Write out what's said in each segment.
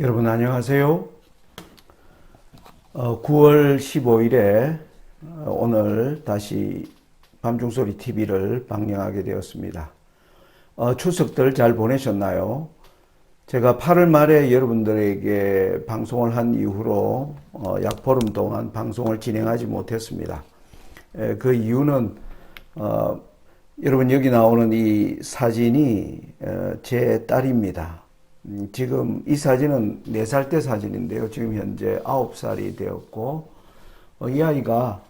여러분 안녕하세요. 9월 15일에 오늘 다시 밤중소리 TV를 방영하게 되었습니다. 추석들 잘 보내셨나요? 제가 8월 말에 여러분들에게 방송을 한 이후로 약 보름 동안 방송을 진행하지 못했습니다. 그 이유는 여러분 여기 나오는 이 사진이 제 딸입니다. 지금 이 사진은 4살 때 사진인데요. 지금 현재 9살이 되었고, 이 아이가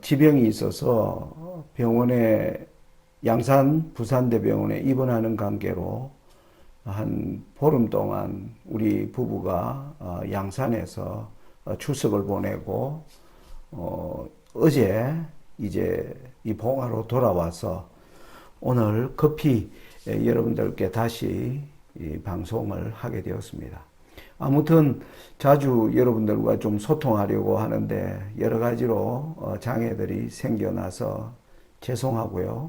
지병이 있어서 병원에 양산 부산대병원에 입원하는 관계로 한 보름 동안 우리 부부가 양산에서 추석을 보내고 어제 이제 이 봉화로 돌아와서 오늘 급히 여러분들께 다시 이 방송을 하게 되었습니다. 아무튼 자주 여러분들과 좀 소통하려고 하는데 여러 가지로 장애들이 생겨나서 죄송하고요.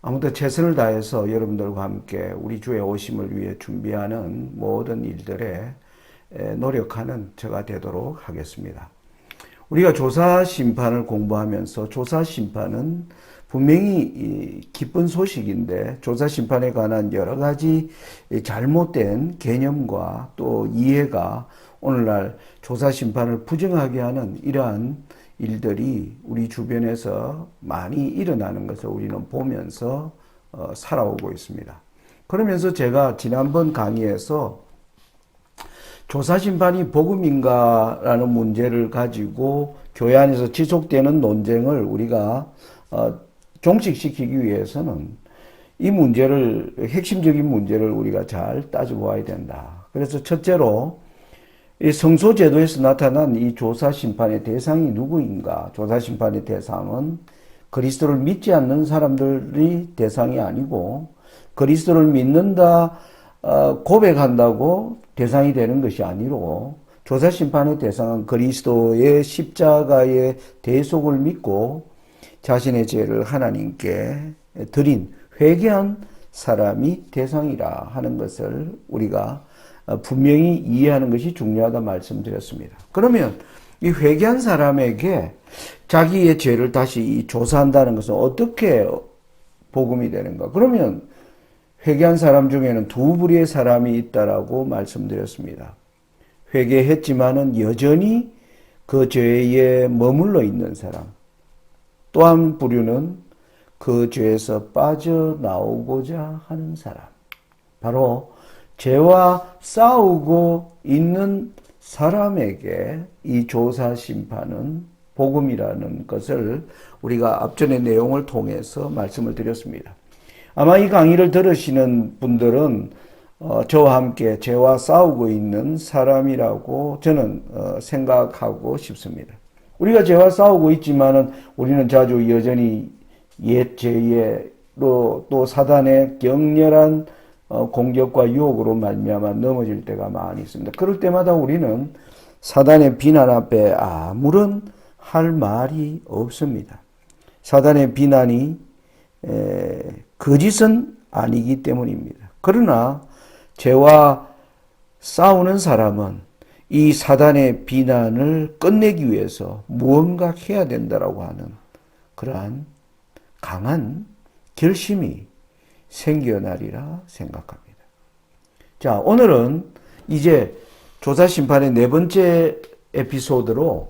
아무튼 최선을 다해서 여러분들과 함께 우리 주의 오심을 위해 준비하는 모든 일들에 노력하는 저가 되도록 하겠습니다. 우리가 조사 심판을 공부하면서 조사 심판은 분명히 기쁜 소식인데 조사 심판에 관한 여러 가지 잘못된 개념과 또 이해가 오늘날 조사 심판을 부정하게 하는 이러한 일들이 우리 주변에서 많이 일어나는 것을 우리는 보면서 살아오고 있습니다. 그러면서 제가 지난번 강의에서 조사 심판이 복음인가라는 문제를 가지고 교회 안에서 지속되는 논쟁을 우리가 종식시키기 위해서는 이 문제를, 핵심적인 문제를 우리가 잘 따져보아야 된다. 그래서 첫째로 이 성소제도에서 나타난 이 조사 심판의 대상이 누구인가? 조사 심판의 대상은 그리스도를 믿지 않는 사람들이 대상이 아니고 그리스도를 믿는다 고백한다고 대상이 되는 것이 아니고 조사 심판의 대상은 그리스도의 십자가의 대속을 믿고 자신의 죄를 하나님께 드린 회개한 사람이 대상이라 하는 것을 우리가 분명히 이해하는 것이 중요하다 말씀드렸습니다. 그러면 이 회개한 사람에게 자기의 죄를 다시 조사한다는 것은 어떻게 복음이 되는가? 그러면 회개한 사람 중에는 두 부류의 사람이 있다라고 말씀드렸습니다. 회개했지만은 여전히 그 죄에 머물러 있는 사람. 또 한 부류는 그 죄에서 빠져나오고자 하는 사람. 바로 죄와 싸우고 있는 사람에게 이 조사 심판은 복음이라는 것을 우리가 앞전의 내용을 통해서 말씀을 드렸습니다. 아마 이 강의를 들으시는 분들은 저와 함께 죄와 싸우고 있는 사람이라고 저는 생각하고 싶습니다. 우리가 죄와 싸우고 있지만은 우리는 자주 여전히 옛 죄로 또 사단의 격렬한 공격과 유혹으로 말미암아 넘어질 때가 많이 있습니다. 그럴 때마다 우리는 사단의 비난 앞에 아무런 할 말이 없습니다. 사단의 비난이 거짓은 아니기 때문입니다. 그러나 죄와 싸우는 사람은 이 사단의 비난을 끝내기 위해서 무언가 해야 된다라고 하는 그러한 강한 결심이 생겨나리라 생각합니다. 자, 오늘은 이제 조사 심판의 4번째 에피소드로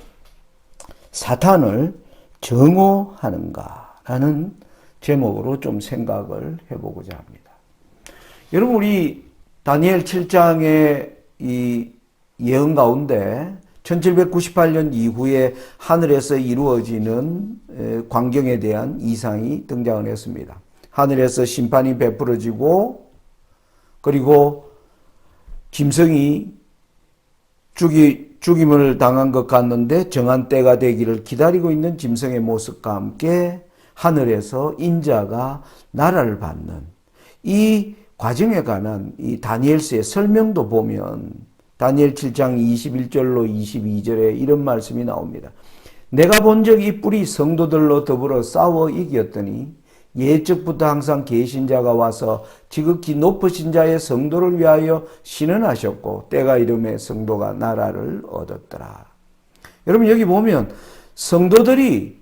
사탄을 정오하는가라는 제목으로 좀 생각을 해보고자 합니다. 여러분, 우리 다니엘 7장의 이 예언 가운데 1798년 이후에 하늘에서 이루어지는 광경에 대한 이상이 등장을 했습니다. 하늘에서 심판이 베풀어지고 그리고 짐승이 죽임을 당한 것 같는데 정한 때가 되기를 기다리고 있는 짐승의 모습과 함께 하늘에서 인자가 나라를 받는 이 과정에 관한 이 다니엘서의 설명도 보면 다니엘 7장 21절로 22절에 이런 말씀이 나옵니다. 내가 본 적 이 뿔이 성도들로 더불어 싸워 이겼더니 예적부터 항상 계신 자가 와서 지극히 높으신 자의 성도를 위하여 신원하셨고 때가 이름에 성도가 나라를 얻었더라. 여러분 여기 보면 성도들이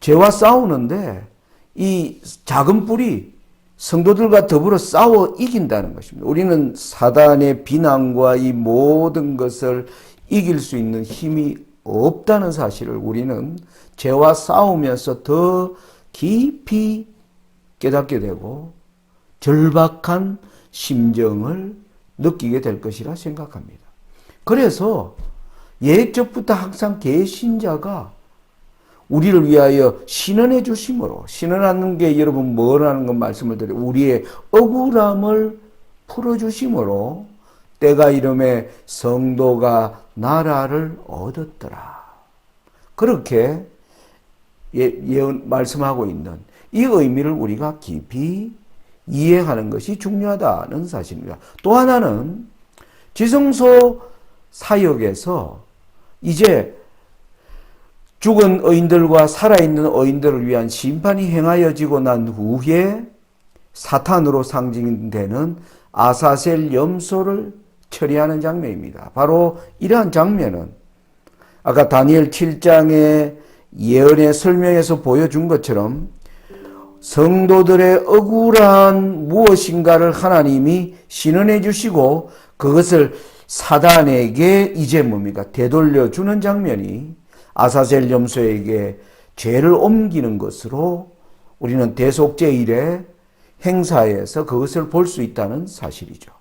죄와 싸우는데 이 작은 뿔이 성도들과 더불어 싸워 이긴다는 것입니다. 우리는 사단의 비난과 이 모든 것을 이길 수 있는 힘이 없다는 사실을 우리는 죄와 싸우면서 더 깊이 깨닫게 되고 절박한 심정을 느끼게 될 것이라 생각합니다. 그래서 옛적부터 항상 계신 자가 우리를 위하여 신원해 주심으로, 신원하는 게 여러분 뭐라는 건 말씀을 드려요. 우리의 억울함을 풀어주심으로 때가 이름에 성도가 나라를 얻었더라. 그렇게 예언 말씀하고 있는 이 의미를 우리가 깊이 이해하는 것이 중요하다는 사실입니다. 또 하나는 지성소 사역에서 이제 죽은 의인들과 살아있는 의인들을 위한 심판이 행하여지고 난 후에 사탄으로 상징되는 아사셀 염소를 처리하는 장면입니다. 바로 이러한 장면은 아까 다니엘 7장의 예언의 설명에서 보여준 것처럼 성도들의 억울한 무엇인가를 하나님이 신원해 주시고 그것을 사단에게 이제 뭡니까? 되돌려 주는 장면이 아사셀 염소에게 죄를 옮기는 것으로 우리는 대속죄일의 행사에서 그것을 볼 수 있다는 사실이죠.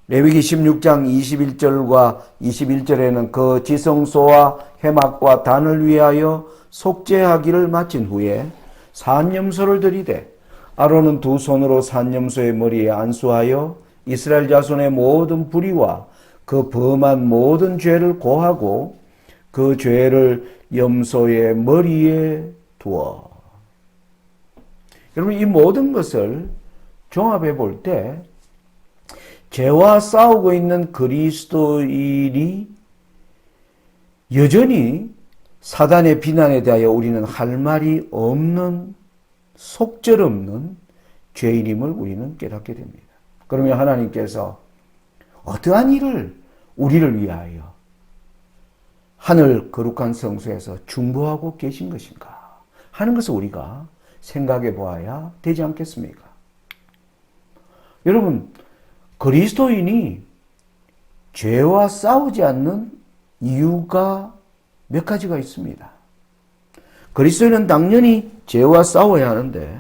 레위기 16장 21절과 21절에는 그 지성소와 해막과 단을 위하여 속죄하기를 마친 후에 산염소를 들이되 아론은 두 손으로 산염소의 머리에 안수하여 이스라엘 자손의 모든 불의와 그 범한 모든 죄를 고하고 그 죄를 염소의 머리에 두어. 여러분 이 모든 것을 종합해 볼 때 죄와 싸우고 있는 그리스도인이 여전히 사단의 비난에 대하여 우리는 할 말이 없는 속절없는 죄인임을 우리는 깨닫게 됩니다. 그러면 하나님께서 어떠한 일을 우리를 위하여 하늘 거룩한 성소에서 중보하고 계신 것인가 하는 것을 우리가 생각해 보아야 되지 않겠습니까? 여러분 그리스도인이 죄와 싸우지 않는 이유가 몇 가지가 있습니다. 그리스도인은 당연히 죄와 싸워야 하는데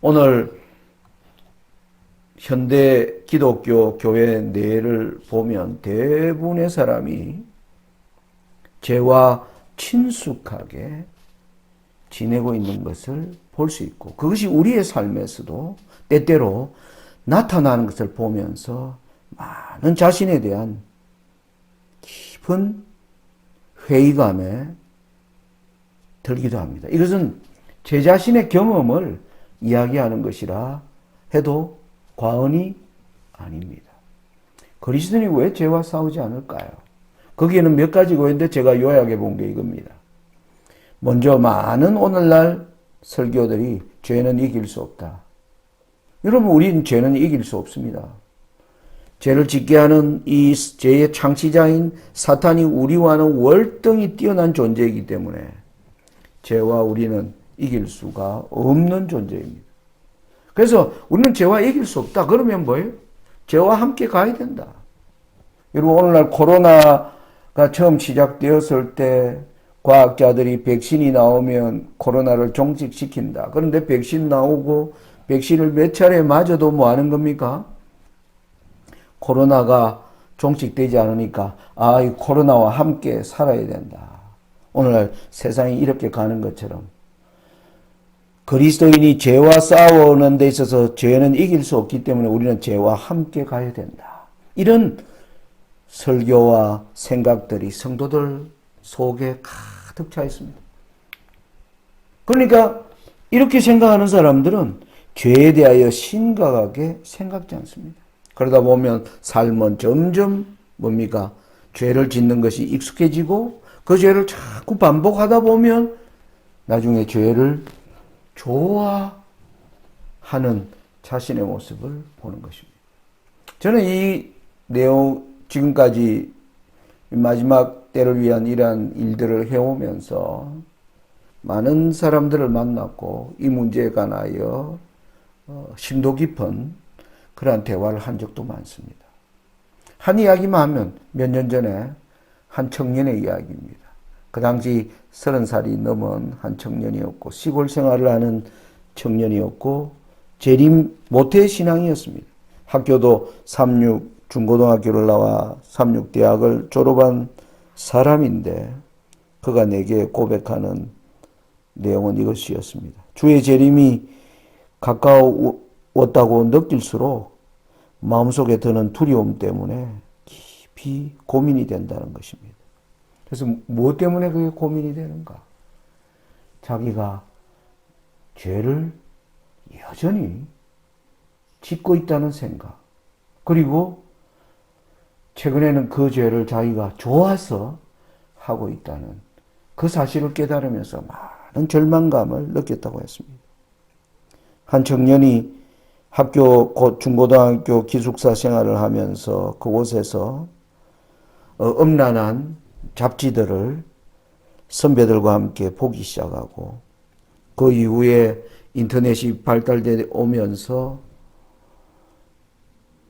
오늘 현대 기독교 교회 내를 보면 대부분의 사람이 죄와 친숙하게 지내고 있는 것을 볼 수 있고 그것이 우리의 삶에서도 때때로 나타나는 것을 보면서 많은 자신에 대한 깊은 회의감에 들기도 합니다. 이것은 제 자신의 경험을 이야기하는 것이라 해도 과언이 아닙니다. 그리스도인이 왜 죄와 싸우지 않을까요? 거기에는 몇 가지가 있는데 제가 요약해 본 게 이겁니다. 먼저 많은 오늘날 설교들이 죄는 이길 수 없다. 여러분 우리는 죄는 이길 수 없습니다. 죄를 짓게 하는 이 죄의 창시자인 사탄이 우리와는 월등히 뛰어난 존재이기 때문에 죄와 우리는 이길 수가 없는 존재입니다. 그래서 우리는 죄와 이길 수 없다. 그러면 뭐예요? 죄와 함께 가야 된다. 여러분 오늘날 코로나가 처음 시작되었을 때 과학자들이 백신이 나오면 코로나를 종식시킨다. 그런데 백신 나오고 백신을 몇 차례 맞아도 뭐 하는 겁니까? 코로나가 종식되지 않으니까 이 코로나와 함께 살아야 된다. 오늘날 세상이 이렇게 가는 것처럼 그리스도인이 죄와 싸우는 데 있어서 죄는 이길 수 없기 때문에 우리는 죄와 함께 가야 된다. 이런 설교와 생각들이 성도들 속에 가득 차 있습니다. 그러니까 이렇게 생각하는 사람들은 죄에 대하여 심각하게 생각지 않습니다. 그러다 보면 삶은 점점 뭡니까? 죄를 짓는 것이 익숙해지고 그 죄를 자꾸 반복하다 보면 나중에 죄를 좋아하는 자신의 모습을 보는 것입니다. 저는 이 내용, 지금까지 마지막 때를 위한 이러한 일들을 해오면서 많은 사람들을 만났고 이 문제에 관하여 심도 깊은 그러한 대화를 한 적도 많습니다. 한 이야기만 하면 몇 년 전에 한 청년의 이야기입니다. 그 당시 30살이 넘은 한 청년이었고 시골 생활을 하는 청년이었고 재림 모태 신앙이었습니다. 학교도 36 중고등학교를 나와 36 대학을 졸업한 사람인데 그가 내게 고백하는 내용은 이것이었습니다. 주의 재림이 가까웠다고 느낄수록 마음속에 드는 두려움 때문에 깊이 고민이 된다는 것입니다. 그래서 무엇 때문에 그게 고민이 되는가? 자기가 죄를 여전히 짓고 있다는 생각, 그리고 최근에는 그 죄를 자기가 좋아서 하고 있다는 그 사실을 깨달으면서 많은 절망감을 느꼈다고 했습니다. 한 청년이 학교, 중고등학교 기숙사 생활을 하면서 그곳에서 음란한 잡지들을 선배들과 함께 보기 시작하고 그 이후에 인터넷이 발달돼 오면서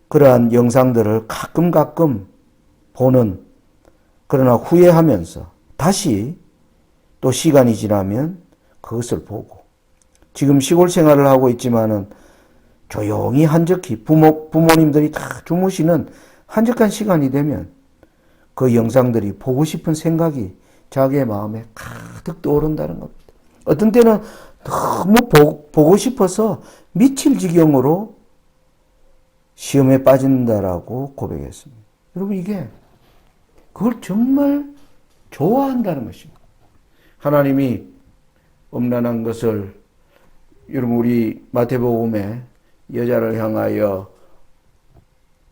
그러한 영상들을 가끔 보는, 그러나 후회하면서 다시 또 시간이 지나면 그것을 보고 지금 시골 생활을 하고 있지만은 조용히 한적히 부모님들이 다 주무시는 한적한 시간이 되면 그 영상들이 보고 싶은 생각이 자기의 마음에 가득 떠오른다는 겁니다. 어떤 때는 너무 보고 싶어서 미칠 지경으로 시험에 빠진다라고 고백했습니다. 여러분, 이게 그걸 정말 좋아한다는 것입니다. 하나님이 음란한 것을, 여러분, 우리 마태복음에 여자를 향하여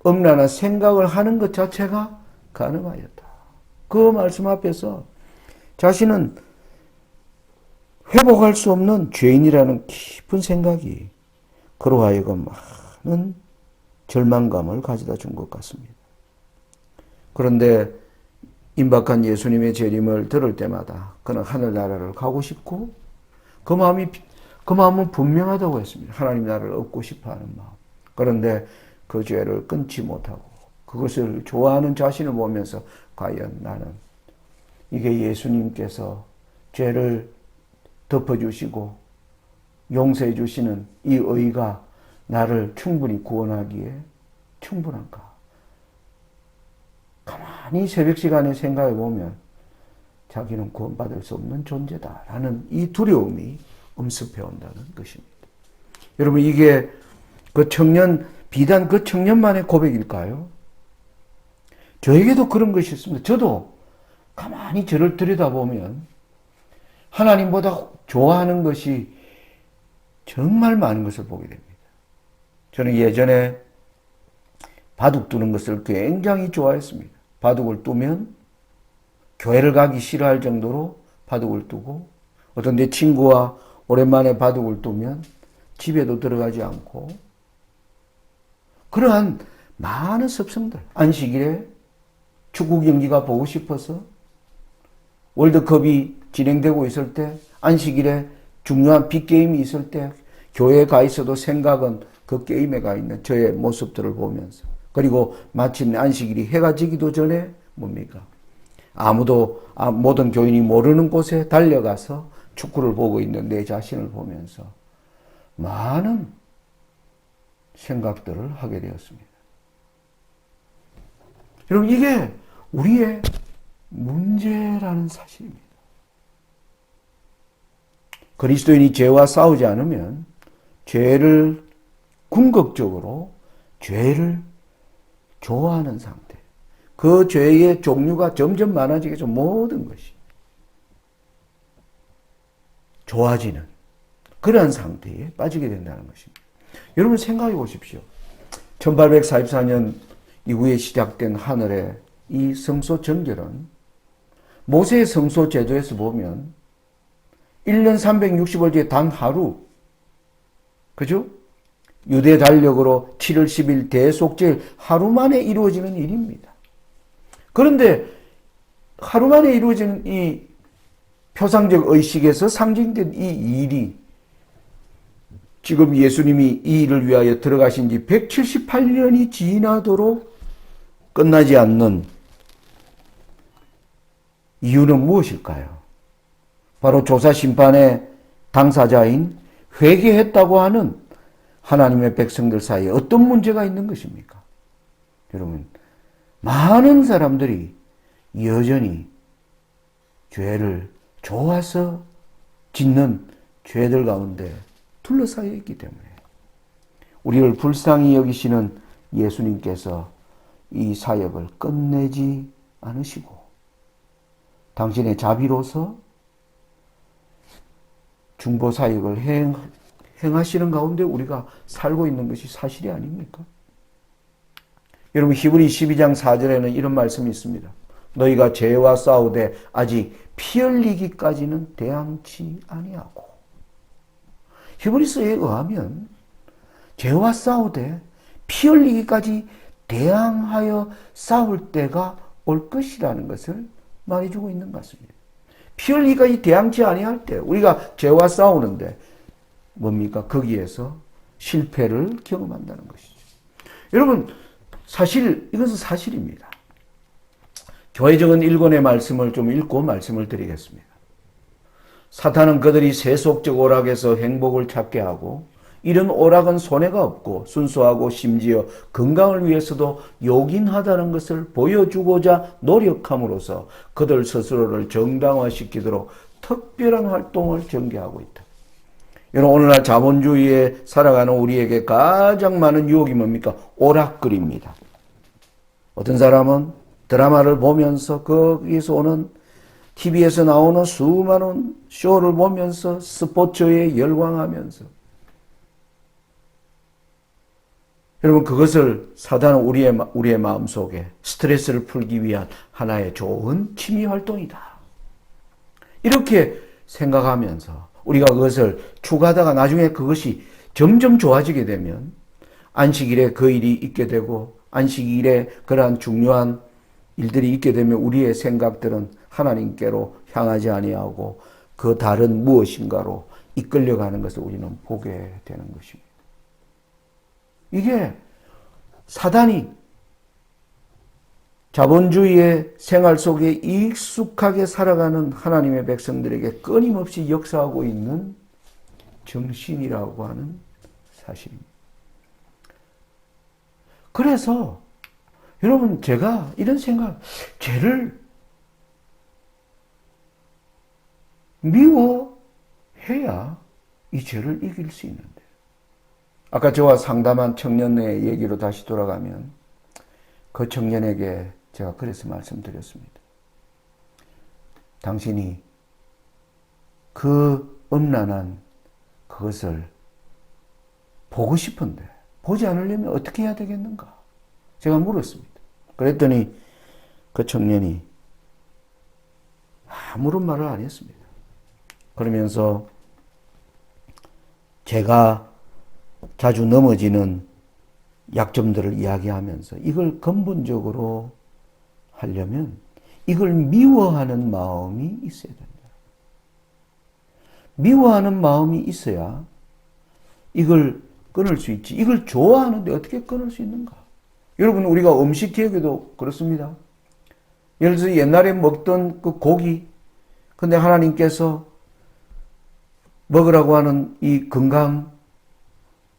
음란한 생각을 하는 것 자체가 가능하였다. 그 말씀 앞에서 자신은 회복할 수 없는 죄인이라는 깊은 생각이 그로 하여금 많은 절망감을 가져다 준 것 같습니다. 그런데 임박한 예수님의 재림을 들을 때마다 그는 하늘나라를 가고 싶고 그 마음은 분명하다고 했습니다. 하나님 나라를 얻고 싶어하는 마음. 그런데 그 죄를 끊지 못하고 그것을 좋아하는 자신을 보면서 과연 나는, 이게 예수님께서 죄를 덮어주시고 용서해 주시는 이 의가 나를 충분히 구원하기에 충분한가? 가만히 새벽 시간에 생각해 보면 자기는 구원받을 수 없는 존재다라는 이 두려움이 엄습해 온다는 것입니다. 여러분, 이게 비단 그 청년만의 고백일까요? 저에게도 그런 것이 있습니다. 저도 가만히 저를 들여다보면 하나님보다 좋아하는 것이 정말 많은 것을 보게 됩니다. 저는 예전에 바둑 두는 것을 굉장히 좋아했습니다. 바둑을 두면 교회를 가기 싫어할 정도로 바둑을 두고, 어떤 내 친구와 오랜만에 바둑을 두면 집에도 들어가지 않고, 그러한 많은 습성들, 안식일에 축구 경기가 보고 싶어서 월드컵이 진행되고 있을 때, 안식일에 중요한 빅게임이 있을 때 교회에 가 있어도 생각은 그 게임에 가 있는 저의 모습들을 보면서, 그리고 마침내 안식일이 해가 지기도 전에 뭡니까? 모든 교인이 모르는 곳에 달려가서 축구를 보고 있는 내 자신을 보면서 많은 생각들을 하게 되었습니다. 여러분, 이게 우리의 문제라는 사실입니다. 그리스도인이 죄와 싸우지 않으면 죄를 궁극적으로 죄를 좋아하는 상태, 그 죄의 종류가 점점 많아지겠죠. 모든 것이 좋아지는 그러한 상태에 빠지게 된다는 것입니다. 여러분, 생각해 보십시오. 1844년 이후에 시작된 하늘의 이 성소 정결은 모세의 성소 제도에서 보면 1년 365일 중에 단 하루. 그죠? 유대 달력으로 7월 10일 대속죄일 하루 만에 이루어지는 일입니다. 그런데 하루 만에 이루어지는 이 표상적 의식에서 상징된 이 일이 지금 예수님이 이 일을 위하여 들어가신 지 178년이 지나도록 끝나지 않는 이유는 무엇일까요? 바로 조사 심판의 당사자인 회개했다고 하는 하나님의 백성들 사이에 어떤 문제가 있는 것입니까? 여러분, 많은 사람들이 여전히 죄를 좋아서 짓는 죄들 가운데 둘러싸여 있기 때문에 우리를 불쌍히 여기시는 예수님께서 이 사역을 끝내지 않으시고 당신의 자비로서 중보 사역을 행하시는 가운데 우리가 살고 있는 것이 사실이 아닙니까? 여러분, 히브리 12장 4절에는 이런 말씀이 있습니다. 너희가 죄와 싸우되 아직 피 흘리기까지는 대항치 아니하고. 히브리서에 의하면 죄와 싸우되 피 흘리기까지 대항하여 싸울 때가 올 것이라는 것을 말해주고 있는 것 같습니다. 피 흘리기까지 대항치 아니할 때 우리가 죄와 싸우는데 뭡니까? 거기에서 실패를 경험한다는 것이죠. 여러분, 사실 이것은 사실입니다. 교회 적은 1권의 말씀을 좀 읽고 말씀을 드리겠습니다. 사탄은 그들이 세속적 오락에서 행복을 찾게 하고 이런 오락은 손해가 없고 순수하고 심지어 건강을 위해서도 요긴하다는 것을 보여주고자 노력함으로써 그들 스스로를 정당화시키도록 특별한 활동을 전개하고 있다. 여러분, 오늘날 자본주의에 살아가는 우리에게 가장 많은 유혹이 뭡니까? 오락거리입니다. 어떤 사람은 드라마를 보면서 거기서 오는 TV에서 나오는 수많은 쇼를 보면서 스포츠에 열광하면서 여러분, 그것을 사단은 우리의 마음속에 스트레스를 풀기 위한 하나의 좋은 취미 활동이다. 이렇게 생각하면서 우리가 그것을 추구하다가 나중에 그것이 점점 좋아지게 되면 안식일에 그 일이 있게 되고 안식일에 그러한 중요한 일들이 있게 되면 우리의 생각들은 하나님께로 향하지 아니하고 그 다른 무엇인가로 이끌려가는 것을 우리는 보게 되는 것입니다. 이게 사단이 자본주의의 생활 속에 익숙하게 살아가는 하나님의 백성들에게 끊임없이 역사하고 있는 정신이라고 하는 사실입니다. 그래서 여러분, 제가 이런 생각, 죄를 미워해야 이 죄를 이길 수 있는데. 아까 저와 상담한 청년의 얘기로 다시 돌아가면 그 청년에게 제가 그래서 말씀드렸습니다. 당신이 그 음란한 그것을 보고 싶은데 보지 않으려면 어떻게 해야 되겠는가? 제가 물었습니다. 그랬더니 그 청년이 아무런 말을 안 했습니다. 그러면서 제가 자주 넘어지는 약점들을 이야기하면서 이걸 근본적으로 하려면 이걸 미워하는 마음이 있어야 된다. 미워하는 마음이 있어야 이걸 끊을 수 있지. 이걸 좋아하는데 어떻게 끊을 수 있는가? 여러분, 우리가 음식 기억에도 그렇습니다. 예를 들어서 옛날에 먹던 그 고기, 근데 하나님께서 먹으라고 하는 이 건강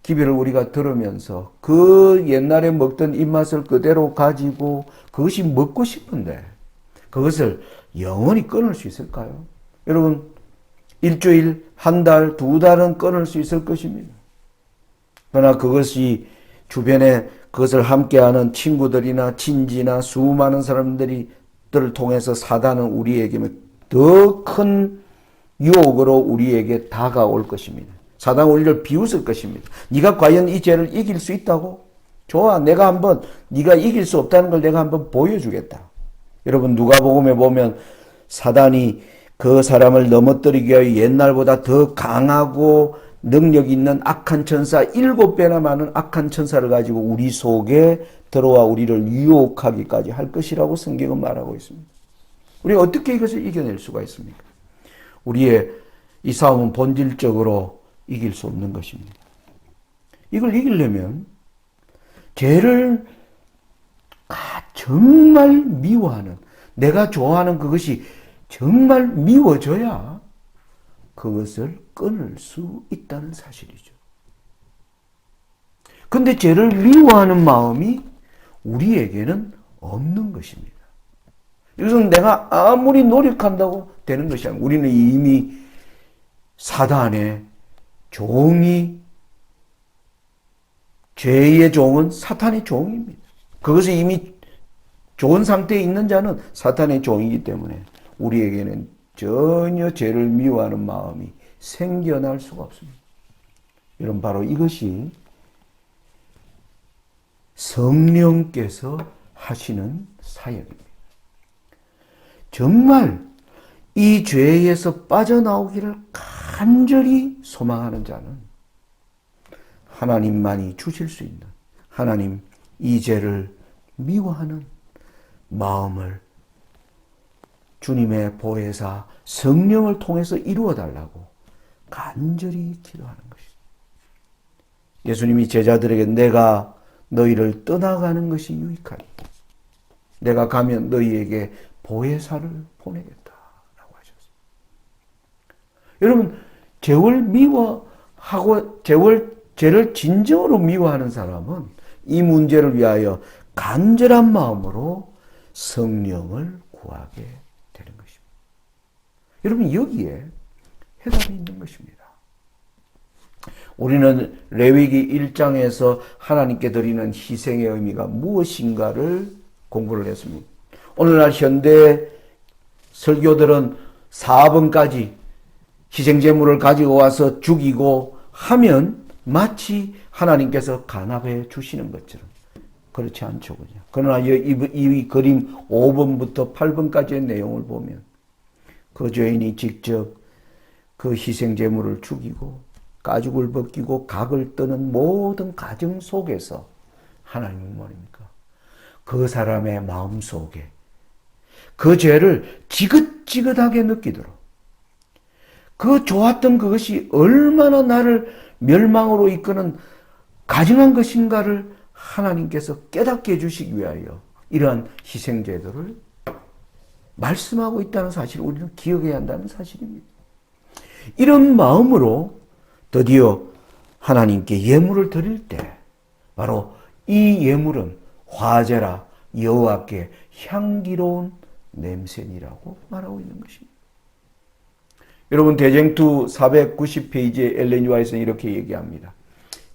기별을 우리가 들으면서 그 옛날에 먹던 입맛을 그대로 가지고 그것이 먹고 싶은데 그것을 영원히 끊을 수 있을까요? 여러분, 일주일, 한 달, 두 달은 끊을 수 있을 것입니다. 그러나 그것이 주변에 그것을 함께하는 친구들이나 친지나 수많은 사람들을 통해서 사단은 우리에게 더 큰 유혹으로 우리에게 다가올 것입니다. 사단은 우리를 비웃을 것입니다. 네가 과연 이 죄를 이길 수 있다고? 좋아, 내가 한번 네가 이길 수 없다는 걸 내가 한번 보여주겠다. 여러분, 누가복음에 보면 사단이 그 사람을 넘어뜨리기 위하여 옛날보다 더 강하고 능력 있는 악한 천사 7배나 많은 악한 천사를 가지고 우리 속에 들어와 우리를 유혹하기까지 할 것이라고 성경은 말하고 있습니다. 우리가 어떻게 이것을 이겨낼 수가 있습니까? 우리의 이 싸움은 본질적으로 이길 수 없는 것입니다. 이걸 이기려면 죄를 정말 미워하는, 내가 좋아하는 그것이 정말 미워져야 그것을 끊을 수 있다는 사실이죠. 그런데 죄를 미워하는 마음이 우리에게는 없는 것입니다. 이것은 내가 아무리 노력한다고 되는 것이 아니고 우리는 이미 사단의 종이, 죄의 종은 사탄의 종입니다. 그것이 이미 좋은 상태에 있는 자는 사탄의 종이기 때문에 우리에게는 전혀 죄를 미워하는 마음이 생겨날 수가 없습니다. 여러분, 바로 이것이 성령께서 하시는 사역입니다. 정말 이 죄에서 빠져나오기를 간절히 소망하는 자는 하나님만이 주실 수 있는, 하나님 이 죄를 미워하는 마음을 주님의 보혜사 성령을 통해서 이루어 달라고 간절히 기도하는 것입니다. 예수님이 제자들에게 내가 너희를 떠나가는 것이 유익하니 내가 가면 너희에게 보혜사를 보내겠다라고 하셨습니다. 여러분, 죄를 미워하고 죄를 진정으로 미워하는 사람은 이 문제를 위하여 간절한 마음으로 성령을 구하게 되는 것입니다. 여러분, 여기에 해답이 있는 것입니다. 우리는 레위기 1장에서 하나님께 드리는 희생의 의미가 무엇인가를 공부를 했습니다. 오늘날 현대 설교들은 4번까지 희생제물을 가지고 와서 죽이고 하면 마치 하나님께서 간합해 주시는 것처럼 그렇지 않죠, 그냥. 그러나 이 그림 5번부터 8번까지의 내용을 보면 그 죄인이 직접 그 희생제물을 죽이고 가죽을 벗기고 각을 뜨는 모든 과정 속에서 하나님은 뭐입니까? 그 사람의 마음 속에 그 죄를 지긋지긋하게 느끼도록 그 좋았던 그것이 얼마나 나를 멸망으로 이끄는 가증한 것인가를 하나님께서 깨닫게 해주시기 위하여 이러한 희생제도를 말씀하고 있다는 사실을 우리는 기억해야 한다는 사실입니다. 이런 마음으로 드디어 하나님께 예물을 드릴 때 바로 이 예물은 화제라 여호와께 향기로운 냄새니라고 말하고 있는 것입니다. 여러분, 대쟁투 490페이지에 엘렌 화이트는 이렇게 얘기합니다.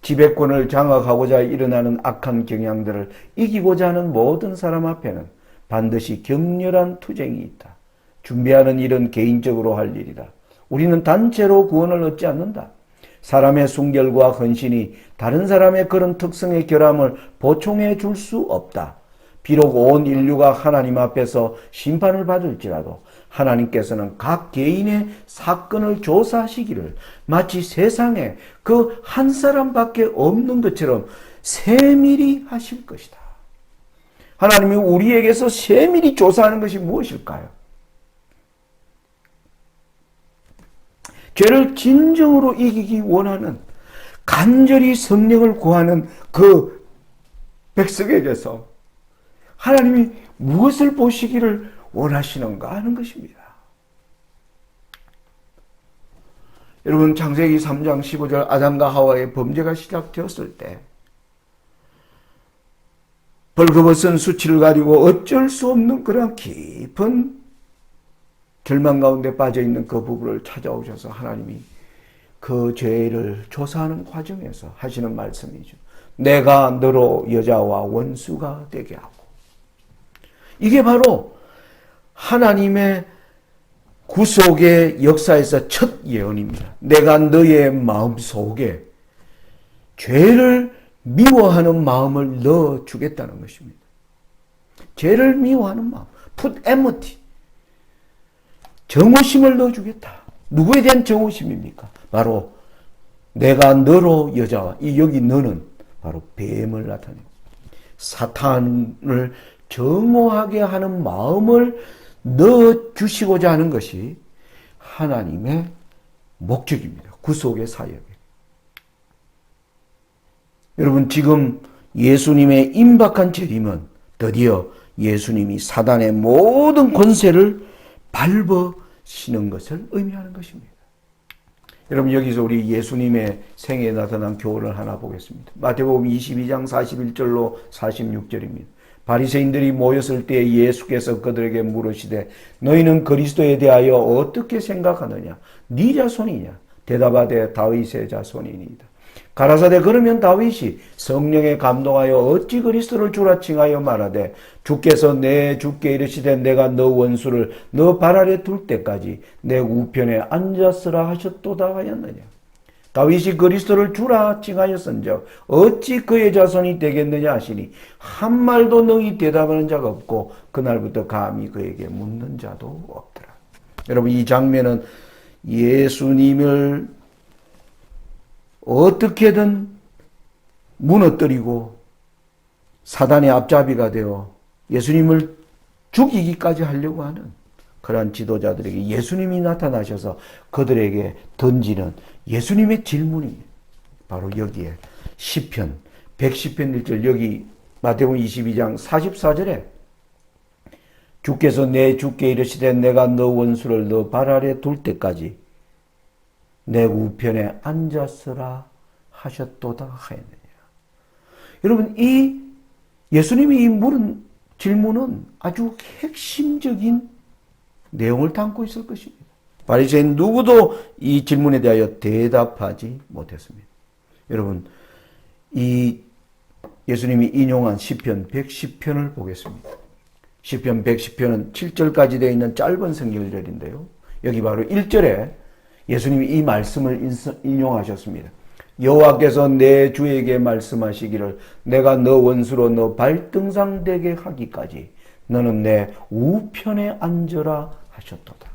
지배권을 장악하고자 일어나는 악한 경향들을 이기고자 하는 모든 사람 앞에는 반드시 격렬한 투쟁이 있다. 준비하는 일은 개인적으로 할 일이다. 우리는 단체로 구원을 얻지 않는다. 사람의 순결과 헌신이 다른 사람의 그런 특성의 결함을 보충해 줄 수 없다. 비록 온 인류가 하나님 앞에서 심판을 받을지라도 하나님께서는 각 개인의 사건을 조사하시기를 마치 세상에 그 한 사람밖에 없는 것처럼 세밀히 하실 것이다. 하나님이 우리에게서 세밀히 조사하는 것이 무엇일까요? 죄를 진정으로 이기기 원하는, 간절히 성령을 구하는 그 백성에게서 하나님이 무엇을 보시기를 원하시는가 하는 것입니다. 여러분, 창세기 3장 15절 아담과 하와의 범죄가 시작되었을 때 벌거벗은 수치를 가지고 어쩔 수 없는 그런 깊은 절망 가운데 빠져있는 그 부부를 찾아오셔서 하나님이 그 죄를 조사하는 과정에서 하시는 말씀이죠. 내가 너로 여자와 원수가 되게 하고. 이게 바로 하나님의 구속의 역사에서 첫 예언입니다. 내가 너의 마음속에 죄를 미워하는 마음을 넣어주겠다는 것입니다. 죄를 미워하는 마음, put enmity. 정오심을 넣어주겠다. 누구에 대한 정오심입니까? 바로 내가 너로 여자와 여기 너는 바로 뱀을 나타내고 사탄을 정오하게 하는 마음을 넣어주시고자 하는 것이 하나님의 목적입니다. 구속의 사역에. 여러분 지금 예수님의 임박한 재림은 드디어 예수님이 사단의 모든 권세를 밟으시는 것을 의미하는 것입니다. 여러분 여기서 우리 예수님의 생애에 나타난 교훈을 하나 보겠습니다. 마태복음 22장 41절로 46절입니다. 바리새인들이 모였을 때 예수께서 그들에게 물으시되 너희는 그리스도에 대하여 어떻게 생각하느냐? 네 자손이냐? 대답하되 다윗의 자손이니이다. 가라사대 그러면 다윗이 성령에 감동하여 어찌 그리스도를 주라 칭하여 말하되 주께서 내 주께 이르시되 내가 너 원수를 너 발 아래 둘 때까지 내 우편에 앉았으라 하셨도다 하였느냐. 다윗이 그리스도를 주라 칭하였은즉 어찌 그의 자손이 되겠느냐 하시니 한 말도 능히 대답하는 자가 없고 그날부터 감히 그에게 묻는 자도 없더라. 여러분 이 장면은 예수님을 어떻게든 무너뜨리고 사단의 앞잡이가 되어 예수님을 죽이기까지 하려고 하는 그러한 지도자들에게 예수님이 나타나셔서 그들에게 던지는 예수님의 질문이 바로 여기에 시편 110편 1절 여기 마태복음 22장 44절에 주께서 내 주께 이르시되 내가 너 원수를 너 발 아래 둘 때까지 내 우편에 앉았으라 하셨도다 하였느냐. 여러분 이 예수님이 이 물은 질문은 아주 핵심적인 내용을 담고 있을 것입니다. 바리새인 누구도 이 질문에 대하여 대답하지 못했습니다. 여러분 이 예수님이 인용한 시편 110편을 보겠습니다. 시편 110편은 7절까지 되어 있는 짧은 성경절인데요. 여기 바로 1절에 예수님이 이 말씀을 인용하셨습니다. 여호와께서 내 주에게 말씀하시기를 내가 너 원수로 너 발등상 되게 하기까지 너는 내 우편에 앉으라 하셨도다.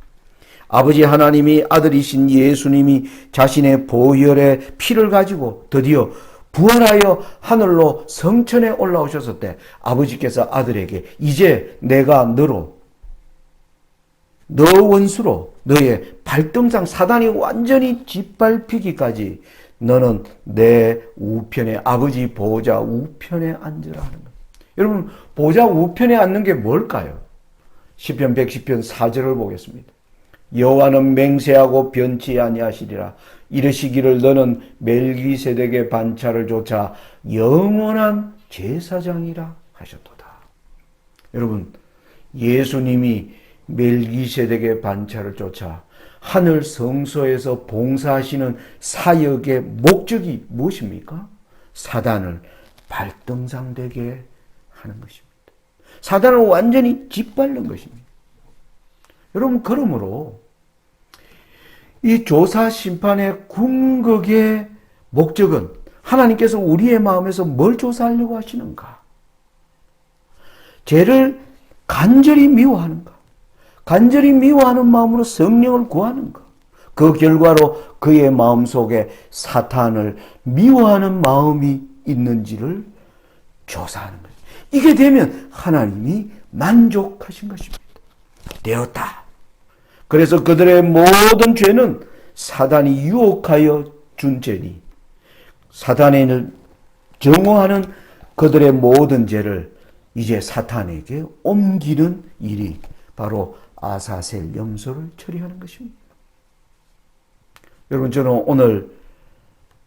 아버지 하나님이 아들이신 예수님이 자신의 보혈의 피를 가지고 드디어 부활하여 하늘로 성천에 올라오셨을 때 아버지께서 아들에게 이제 내가 너로 너 원수로 너의 발등상 사단이 완전히 짓밟히기까지 너는 내 우편에 아버지 보좌 우편에 앉으라 하는 거예요. 여러분 보좌 우편에 앉는 게 뭘까요? 시편 110편 4절을 보겠습니다. 여호와는 맹세하고 변치 아니하시리라. 이르시기를 너는 멜기세덱의 반차를 조차 영원한 제사장이라 하셨도다. 여러분 예수님이 멜기세덱의 반차를 쫓아 하늘 성소에서 봉사하시는 사역의 목적이 무엇입니까? 사단을 발등상되게 하는 것입니다. 사단을 완전히 짓밟는 것입니다. 여러분 그러므로 이 조사 심판의 궁극의 목적은 하나님께서 우리의 마음에서 뭘 조사하려고 하시는가? 죄를 간절히 미워하는가? 간절히 미워하는 마음으로 성령을 구하는가? 그 결과로 그의 마음속에 사탄을 미워하는 마음이 있는지를 조사하는 거예요. 이게 되면 하나님이 만족하신 것입니다. 되었다. 그래서 그들의 모든 죄는 사단이 유혹하여 준 죄니 사단을 정오하는 그들의 모든 죄를 이제 사탄에게 옮기는 일이 바로 아사셀 염소를 처리하는 것입니다. 여러분 저는 오늘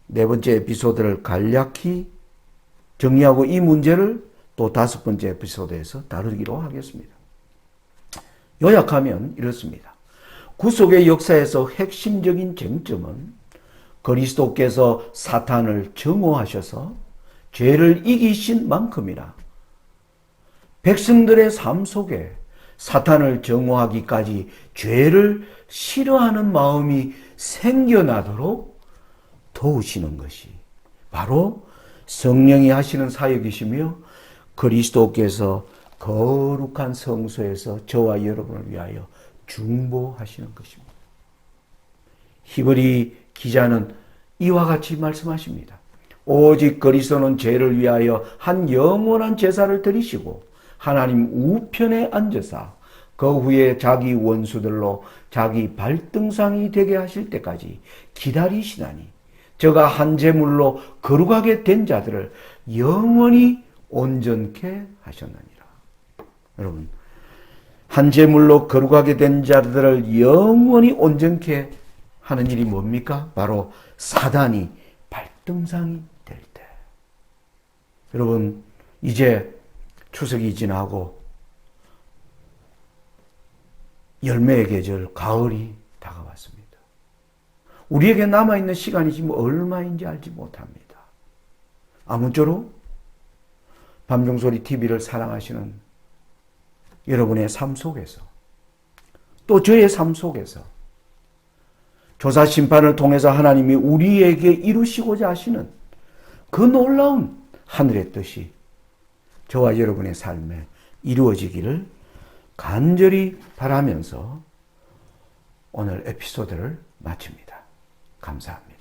네 번째 에피소드를 간략히 정리하고 이 문제를 또 다섯 번째 에피소드에서 다루기로 하겠습니다. 요약하면 이렇습니다. 구속의 역사에서 핵심적인 쟁점은 그리스도께서 사탄을 정오하셔서 죄를 이기신 만큼이나 백성들의 삶 속에 사탄을 정오하기까지 죄를 싫어하는 마음이 생겨나도록 도우시는 것이 바로 성령이 하시는 사역이시며 그리스도께서 거룩한 성소에서 저와 여러분을 위하여 중보하시는 것입니다. 히브리 기자는 이와 같이 말씀하십니다. 오직 그리스도는 죄를 위하여 한 영원한 제사를 드리시고 하나님 우편에 앉으사 그 후에 자기 원수들로 자기 발등상이 되게 하실 때까지 기다리시나니 저가 한 제물로 거룩하게 된 자들을 영원히 온전케 하셨느니라. 여러분, 한 제물로 거룩하게 된 자들을 영원히 온전케 하는 일이 뭡니까? 바로 사단이 발등상이 될 때. 여러분, 이제 추석이 지나고 열매의 계절, 가을이 다가왔습니다. 우리에게 남아있는 시간이 지금 얼마인지 알지 못합니다. 아무쪼록 밤종소리 TV를 사랑하시는 여러분의 삶 속에서 또 저의 삶 속에서 조사 심판을 통해서 하나님이 우리에게 이루시고자 하시는 그 놀라운 하늘의 뜻이 저와 여러분의 삶에 이루어지기를 간절히 바라면서 오늘 에피소드를 마칩니다. 감사합니다.